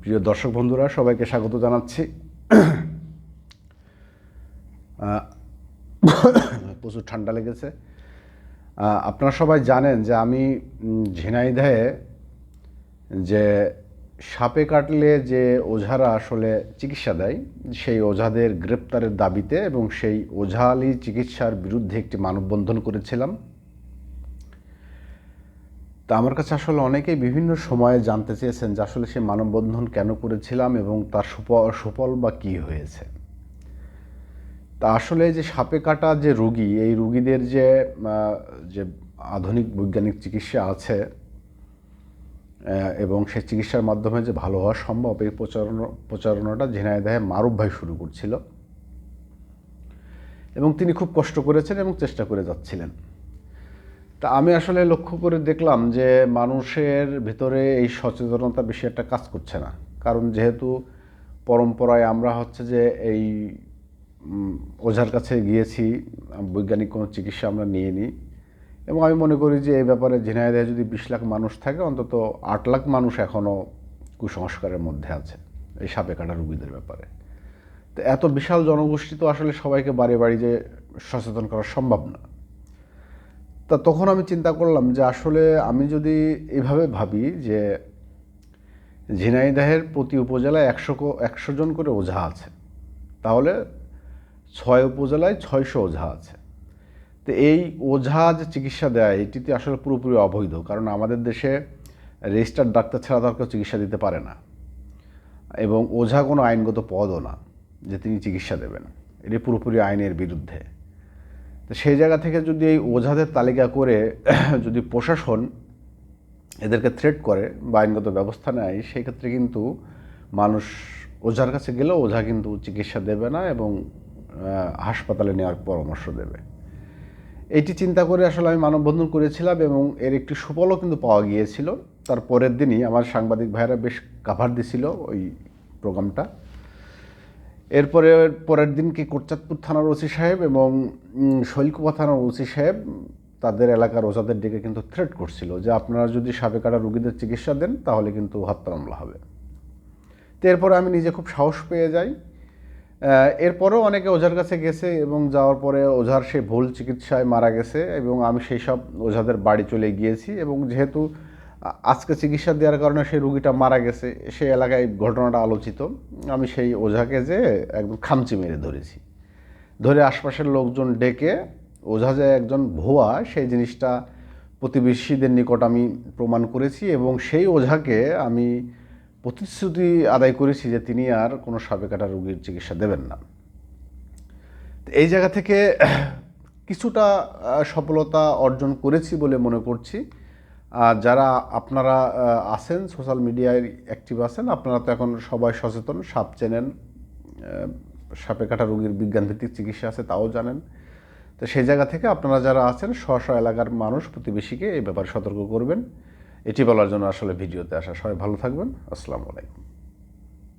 প্রিয় দর্শক বন্ধুরা, সবাইকে স্বাগত জানাচ্ছি। প্রচুর ঠান্ডা লেগেছে। আপনারা সবাই জানেন যে আমি ঝিনাইদহে যে সাপে কাটলে যে ওঝারা আসলে চিকিৎসা দেয়, সেই ওঝাদের গ্রেপ্তারের দাবিতে এবং সেই ওঝালি চিকিৎসার বিরুদ্ধে একটি মানববন্ধন করেছিলাম। তা আমার কাছে আসলে অনেকেই বিভিন্ন সময়ে জানতে চেয়েছেন যে আসলে সে মানববন্ধন কেন করেছিলাম এবং তার সুফল বা কী হয়েছে। তা আসলে যে সাপে কাটা যে রোগী, এই রোগীদের যে আধুনিক বৈজ্ঞানিক চিকিৎসা আছে এবং সেই চিকিৎসার মাধ্যমে যে ভালো হওয়া সম্ভব, এই প্রচারণাটা ঝিনাইদহে মারুফ ভাই শুরু করছিল এবং তিনি খুব কষ্ট করেছেন এবং চেষ্টা করে যাচ্ছিলেন। তা আমি আসলে লক্ষ্য করে দেখলাম যে মানুষের ভিতরে এই সচেতনতা বেশি একটা কাজ করছে না। কারণ যেহেতু পরম্পরায় আমরা হচ্ছে যে এই ওঝার কাছে গিয়েছি, বৈজ্ঞানিক কোনো চিকিৎসা আমরা নিয়ে নিই, এবং আমি মনে করি যে এই ব্যাপারে ঝিনাইদহে যদি 20 লাখ মানুষ থাকে, অন্তত 8 লাখ মানুষ এখনও কুসংস্কারের মধ্যে আছে এই সাপে কাটা রোগীদের ব্যাপারে। তো এত বিশাল জনগোষ্ঠী তো আসলে সবাইকে বাড়ি বাড়ি যে সচেতন করা সম্ভব না। তা তখন আমি চিন্তা করলাম যে আসলে আমি যদি এভাবে ভাবি যে ঝিনাইদহের প্রতি উপজেলায় 100 জন করে ওঝা আছে, তাহলে 6 উপজেলায় 600 ওঝা আছে। তো এই ওঝা যে চিকিৎসা দেয়, এটিতে আসলে পুরোপুরি অবৈধ। কারণ আমাদের দেশে রেজিস্টার্ড ডাক্তার ছাড়া তার কেউ চিকিৎসা দিতে পারে না, এবং ওঝা কোনো আইনগত পদও না যে তিনি চিকিৎসা দেবেন। এটি পুরোপুরি আইনের বিরুদ্ধে। তো সেই জায়গা থেকে যদি এই ওঝাদের তালিকা করে যদি প্রশাসন এদেরকে থ্রেট করে বা আইনগত ব্যবস্থা নেয়, সেই ক্ষেত্রে কিন্তু মানুষ ওঝার কাছে গেলেও ওঝা কিন্তু চিকিৎসা দেবে না এবং হাসপাতালে নেওয়ার পরামর্শ দেবে। এইটি চিন্তা করে আসলে আমি মানববন্ধন করেছিলাম এবং এর একটি সুফলও কিন্তু পাওয়া গিয়েছিল। তার পরের দিনই আমার সাংবাদিক ভাইয়েরা বেশ কাভার দিছিল ওই প্রোগ্রামটা। এরপরে পরের দিন কি কোটচাঁদপুর থানার ওসি সাহেব এবং শৈলকুপা থানার ওসি সাহেব তাদের এলাকার ওঝাদের ডেকে কিন্তু থ্রেট করছিল যে আপনারা যদি সাপে কাটা রোগীদের চিকিৎসা দেন তাহলে কিন্তু হত্যা মামলা হবে। তো এরপরে আমি নিজে খুব সাহস পেয়ে যাই। এরপরেও অনেকে ওঝার কাছে গেছে এবং যাওয়ার পরে ওঝার সেই ভুল চিকিৎসায় মারা গেছে এবং আমি সেই সব ওঝাদের বাড়ি চলে গিয়েছি। এবং যেহেতু আজকে চিকিৎসা দেওয়ার কারণে সেই রুগীটা মারা গেছে, সেই এলাকায় ঘটনাটা আলোচিত, আমি সেই ওঝাকে যে একদম খামচি মেরে ধরেছি, ধরে আশপাশের লোকজন ডেকে ওঝা যে একজন ভুয়া সেই জিনিসটা প্রতিবেশীদের নিকট আমি প্রমাণ করেছি এবং সেই ওঝাকে আমি প্রতিশ্রুতি আদায় করেছি যে তিনি আর কোনো সাপে কাটা রোগীর চিকিৎসা দেবেন না। এই জায়গা থেকে কিছুটা সফলতা অর্জন করেছি বলে মনে করছি। যারা আপনারা আছেন সোশ্যাল মিডিয়ায় অ্যাক্টিভ আছেন, আপনারা তো এখন সবাই সচেতন, সাপ চেনেন, সাপে কাটা রোগীর বিজ্ঞানভিত্তিক চিকিৎসা আছে তাও জানেন। তো সেই জায়গা থেকে আপনারা যারা আছেন স্ব এলাকার মানুষ প্রতিবেশীকে এই ব্যাপারে সতর্ক করবেন, এটি বলার জন্য আসলে ভিডিওতে আসা। সবাই ভালো থাকবেন। আসসালামু আলাইকুম।